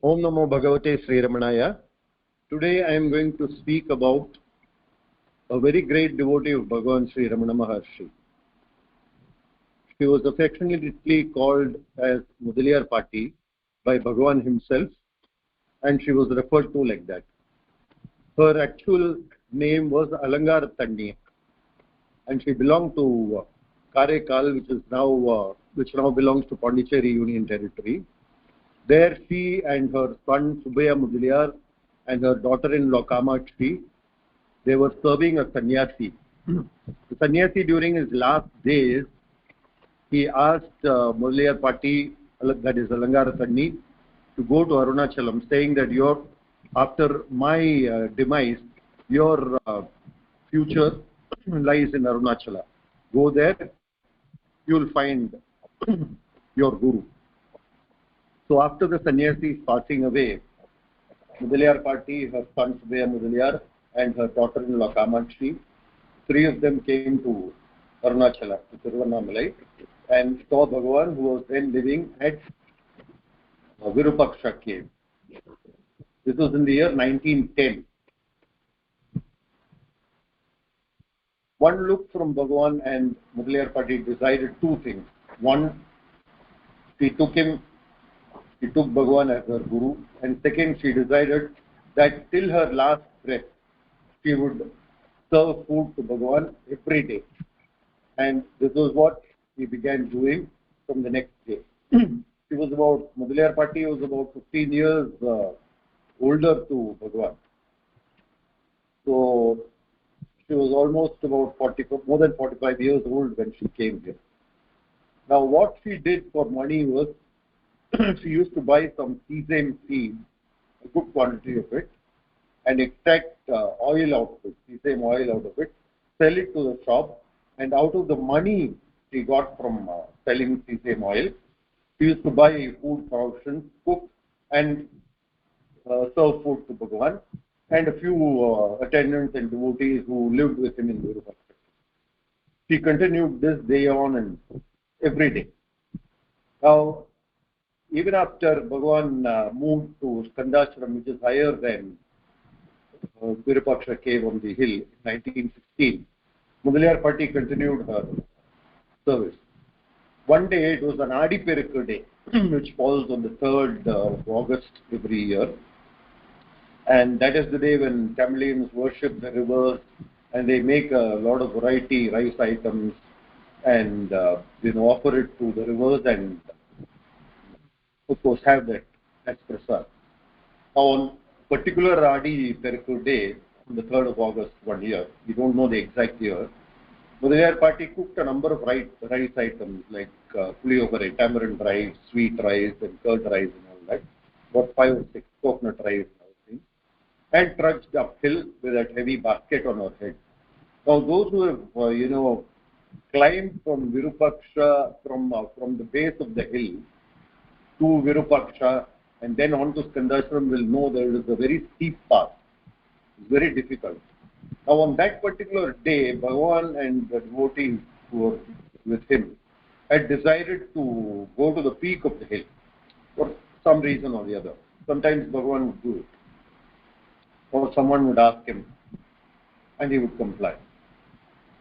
Om Namo Bhagavate Sri Ramanaya. Today I am going to speak about a very great devotee of Bhagavan Sri Ramana Maharshi. She was affectionately called as Mudaliar Patti by Bhagavan himself, and she was referred to like that. Her actual name was Alangar-Tanni, and she belonged to Karekal, which now belongs to Pondicherry Union Territory. There she and her son Subbaya Mudaliar and her daughter-in-law Kamakshi, they were serving a sannyasi. The sannyasi, during his last days, he asked Mudaliar Patti, that is Alangar-Tanni, to go to Arunachalam, saying that after my demise, your future lies in Arunachala. Go there, you will find your guru. So after the sannyasi passing away, Mudaliar Patti, her son Subbaya Mudaliar, and her daughter-in-law Kamakshi, three of them came to Arunachala, to Tiruvannamalai, and saw Bhagavan, who was then living at Virupaksha cave. This was in the year 1910. One look from Bhagavan and Mudaliar Patti decided two things. One, she took Bhagavan as her guru, and second, she decided that till her last breath, she would serve food to Bhagavan every day. And this was what she began doing from the next day. Mudaliar Patti was about 15 years older to Bhagavan. So she was almost about more than 45 years old when she came here. Now what she did for money was, she used to buy some sesame seed, a good quantity of it, and extract oil out of it, sesame oil out of it, sell it to the shop, and out of the money she got from selling sesame oil, she used to buy food provisions, cook, and serve food to Bhagavan, and a few attendants and devotees who lived with him in Virupaksha. She continued this day on and every day. Now, even after Bhagavan moved to Skandashram, which is higher than Virupaksha cave on the hill in 1916, Mudaliar Patti continued her service. One day, it was an Adi Perikku day, which falls on the 3rd of August every year. And that is the day when Tamilians worship the rivers, and they make a lot of variety rice items and offer it to the rivers, and of course have that as prasad. On particular Adi Perikku day, on the 3rd of August one year, we don't know the exact year, Mudaliar Patti cooked a number of rice items like puliyogare, tamarind rice, sweet rice, and curd rice and all that, about 5 or 6 coconut rice and trudged uphill with that heavy basket on her head. Now those who have climbed from Virupaksha, from the base of the hill to Virupaksha and then on to Skandashram will know that it is a very steep path. It's very difficult. Now on that particular day, Bhagavan and the devotees who were with him had decided to go to the peak of the hill for some reason or the other. Sometimes Bhagavan would do it, or someone would ask him and he would comply.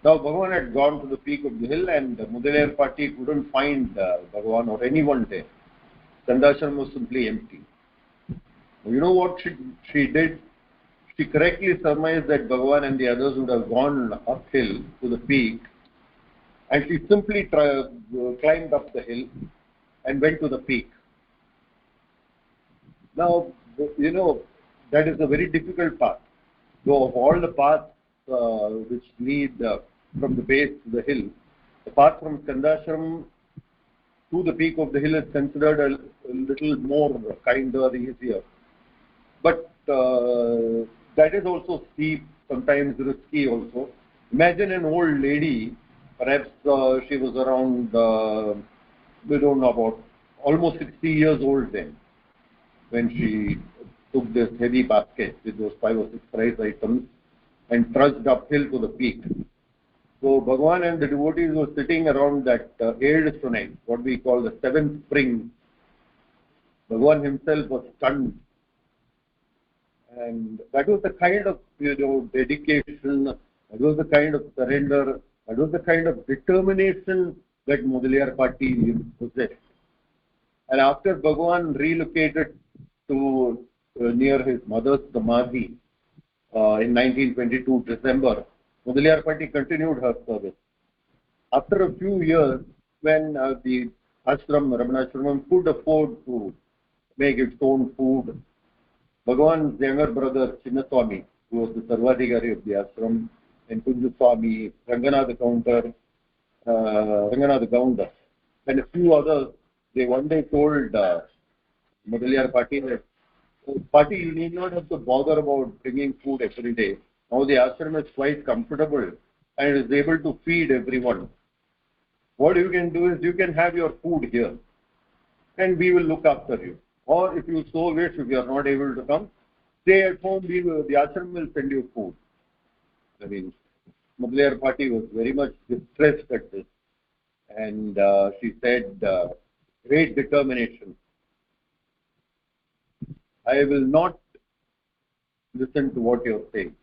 Now Bhagavan had gone to the peak of the hill and Mudaliar Patti couldn't find Bhagavan or anyone there. Skandashram was simply empty. You know what she did? She correctly surmised that Bhagavan and the others would have gone uphill to the peak, and she simply climbed up the hill and went to the peak. Now, that is a very difficult path. So of all the paths which lead from the base to the hill, the path from Skandashram to the peak of the hill is considered a little more kinder, easier. But that is also steep, sometimes risky also. Imagine an old lady, perhaps she was around, we don't know, about almost 60 years old then, when she took this heavy basket with those 5 or 6 rice items and trudged uphill to the peak. So Bhagavan and the devotees were sitting around that Ed Sunai, what we call the 7th spring Bhagavan himself was stunned. And that was the kind of, dedication, that was the kind of surrender, that was the kind of determination that Mudaliar Patti possessed. And after Bhagavan relocated to near his mother's Samadhi in 1922 December, Mudaliar Patti continued her service. After a few years, when the Ashram, Ramanasramam could afford to make its own food, Bhagavan's younger brother Chinnaswamy, who was the Sarvadhikari of the ashram, and Kunjaswamy, Ranganatha Gaunda, and a few others, they one day told Mudaliar Patti that, Patti, you need not have to bother about bringing food every day. Now the ashram is quite comfortable and is able to feed everyone. What you can do is you can have your food here and we will look after you. Or if you so wish, if you are not able to come, stay at home, the ashram will send you food. I mean, Mudaliar Patti was very much distressed at this. And she said, great determination. I will not listen to what you are saying.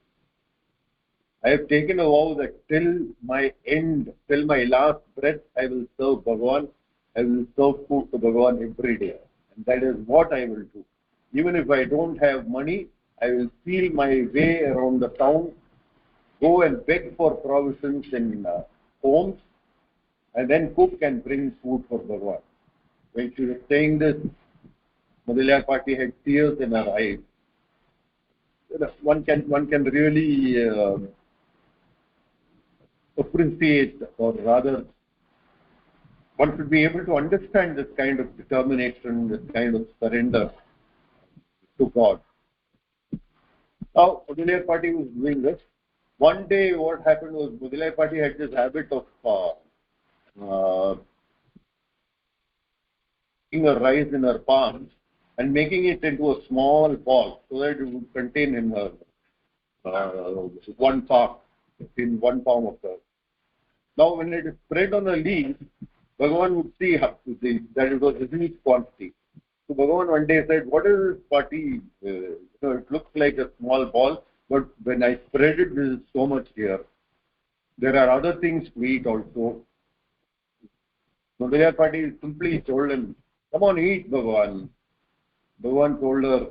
I have taken a vow that till my end, till my last breath, I will serve Bhagavan. I will serve food to Bhagavan every day. And that is what I will do. Even if I don't have money, I will feel my way around the town, go and beg for provisions in homes, and then cook and bring food for Bhagavan. When she was saying this, Mudaliar Patti had tears in her eyes. One can really appreciate, or rather, one should be able to understand this kind of determination, this kind of surrender to God. Now, Mudaliar Patti was doing this. One day, what happened was Mudaliar Patti had this habit of taking a rice in her palms and making it into a small ball so that it would contain in her one palm, in one palm of her. Now, when it is spread on a leaf, Bhagavan would see that it was a huge quantity. So Bhagavan one day said, what is this Patti? It looks like a small ball, but when I spread it, there is so much here. There are other things to eat also. Mudaliar Patti simply told him, come on, eat, Bhagavan. Bhagavan told her,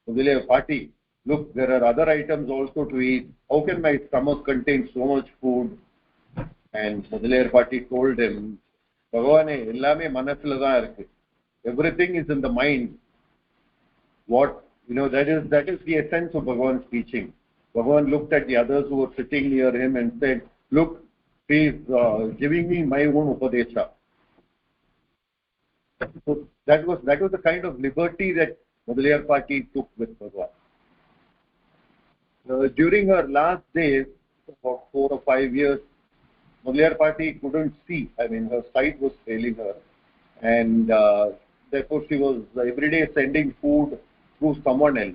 Mudaliar Patti, look, there are other items also to eat. How can my stomach contain so much food? And Mudaliar Patti told him, Bhagavan, ellame manasula dhaan irukku. Everything is in the mind. That is the essence of Bhagavan's teaching. Bhagavan looked at the others who were sitting near him and said, look, he is giving me my own upadesha. So that was the kind of liberty that Mudaliar Patti took with Bhagavan. During her last days, about 4 or 5 years, Mudaliar Patti couldn't see. I mean, her sight was failing her. And therefore, she was every day sending food through someone else.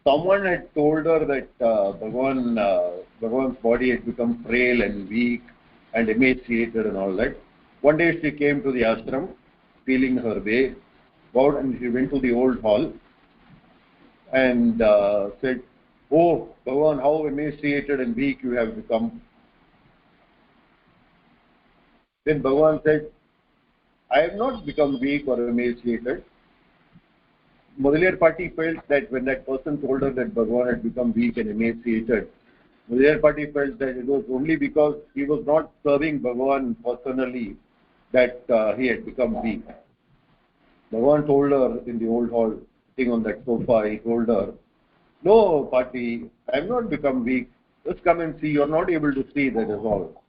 Someone had told her that Bhagavan's body had become frail and weak and emaciated and all that. One day she came to the ashram, feeling her way, bowed, and she went to the old hall and said, oh, Bhagavan, how emaciated and weak you have become. Then Bhagavan said, I have not become weak or emaciated. Mudaliar Patti felt that when that person told her that Bhagavan had become weak and emaciated, Mudaliar Patti felt that it was only because he was not serving Bhagavan personally that he had become weak. Bhagavan told her in the old hall, sitting on that sofa, he told her, no, Patti, I have not become weak. Just come and see. You are not able to see, that is all.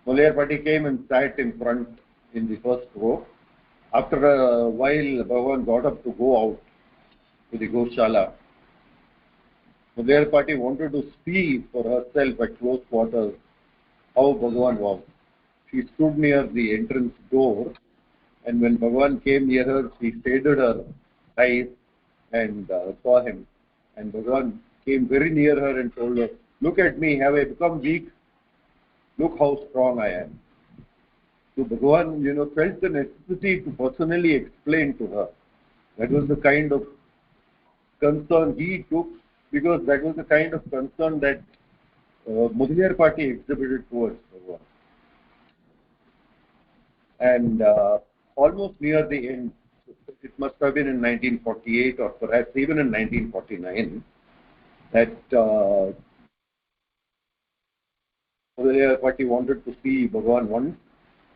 Mudaliar Patti came and sat in front in the first row. After a while, Bhagavan got up to go out to the Goshala. Mudaliar Patti wanted to see for herself at close quarters how Bhagavan was. She stood near the entrance door, and when Bhagavan came near her, she shaded her eyes and saw him. And Bhagavan came very near her and told her, look at me, have I become weak? Look how strong I am. So Bhagavan, felt the necessity to personally explain to her. That was the kind of concern he took, because that was the kind of concern that Mudaliar Patti exhibited towards Bhagavan. And almost near the end, it must have been in 1948 or perhaps even in 1949, that Mudaliar Patti wanted to see Bhagavan once,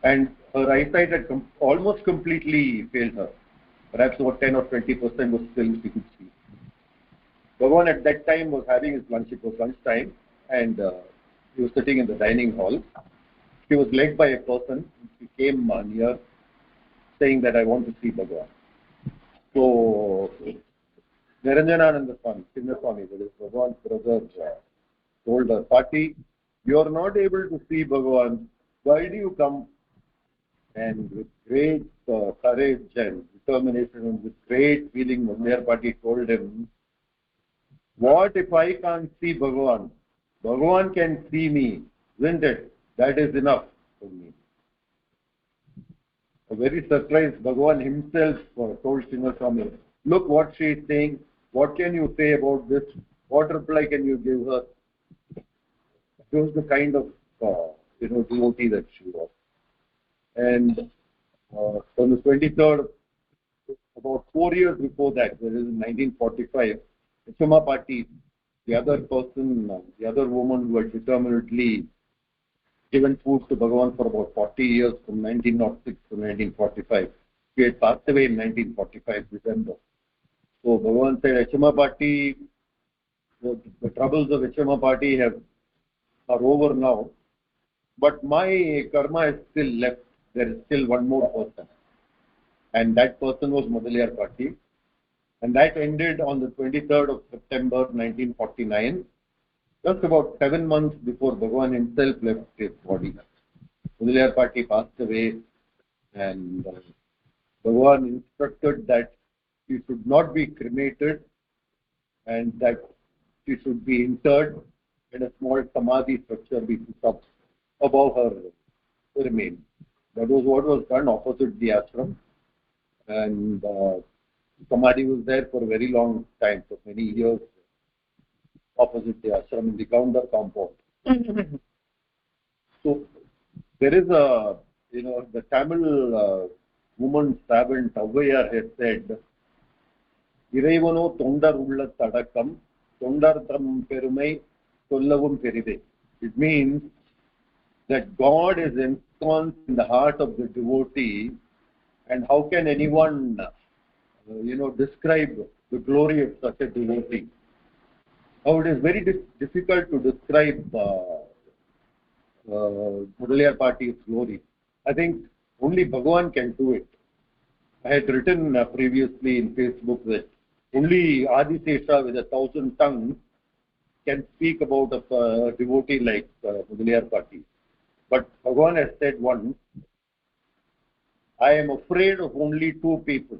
and her eyesight had almost completely failed her. Perhaps about 10 or 20% was still she could see. Bhagavan at that time was having his lunch. It was lunchtime, and he was sitting in the dining hall. He was led by a person. He came near, saying that I want to see Bhagavan. So Niranjanananda Swami, Chinnaswami, that is Bhagavan's brother, told her, Patti, you are not able to see Bhagavan. Why do you come? And with great courage and determination and with great feeling, Mudaliar Patti told him, what if I can't see Bhagavan? Bhagavan can see me, isn't it? That is enough for me. A very surprised Bhagavan himself told Chinnaswami, look what she is saying. What can you say about this? What reply can you give her? It was the kind of devotee that she was. And on the 23rd, about 4 years before that, that is in 1945, Ashram Patti, the other person, the other woman who had determinedly given food to Bhagavan for about 40 years, from 1906 to 1945. She had passed away in 1945, December. So Bhagavan said, Ashram Patti, the troubles of Ashram Patti are over now, but my karma is still left. There is still one more person. And that person was Mudaliar Patti. And that ended on the 23rd of September 1949, just about 7 months before Bhagavan himself left his body. Mudaliar Patti passed away, and Bhagavan instructed that she should not be cremated and that she should be interred and a small samadhi structure be put up above her remains. That was what was done opposite the ashram, and samadhi was there for a very long time, for many years, opposite the ashram in the counter compound. So there is the Tamil woman servant Avvayar has said, Iraivano tondar ulla tadakam, tondar tham perumai, sollavum peride. It means that God is ensconced in the heart of the devotee, and how can anyone, describe the glory of such a devotee? Now it is very difficult to describe Mudaliar Patti's glory. I think only Bhagavan can do it. I had written previously in Facebook that only Adisesha with 1,000 tongues can speak about a devotee like Mudaliar Patti. But Bhagavan has said once, I am afraid of only two people.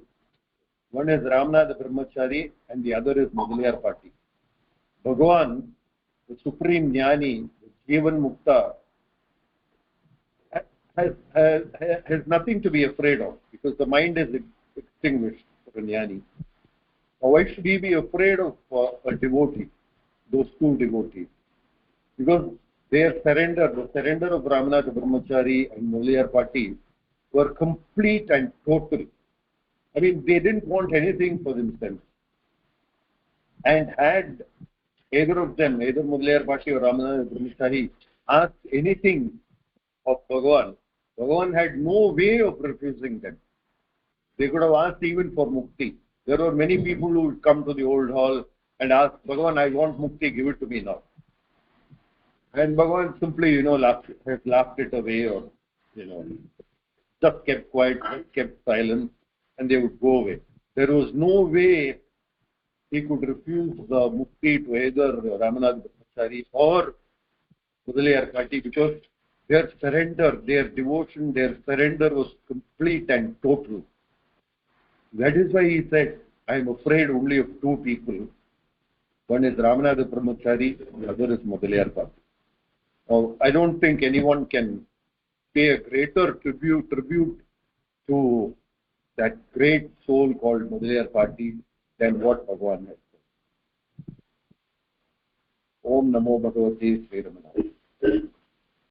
One is Ramana the Brahmachari and the other is Mudaliar Patti. Bhagavan, the Supreme Jnani, the Jivan Mukta, has nothing to be afraid of, because the mind is extinguished for a Jnani. Now, why should he be afraid of a devotee, those two devotees? Because their surrender, the surrender of Ramana the Brahmachari and Mudaliar Patti, were complete and total. I mean, they didn't want anything for themselves. And had either of them, either Mudaliar Patti or Ramana the Brahmachari, asked anything of Bhagavan, Bhagavan had no way of refusing them. They could have asked even for mukti. There were many people who would come to the old hall and ask, Bhagavan, I want mukti, give it to me now. And Bhagavan simply, has laughed it away, or, just kept quiet, just kept silent, and they would go away. There was no way he could refuse the mukti to either Ramana Brahmachari or Mudaliar Patti, because their surrender, their devotion, their surrender was complete and total. That is why he said, I am afraid only of two people. One is Ramana the Brahmachari, the other is Mudaliar Patti. Now, I don't think anyone can pay a greater tribute to that great soul called Mudaliar Patti than what Bhagavan has said. Om Namo Bhagavate Sri Ramana.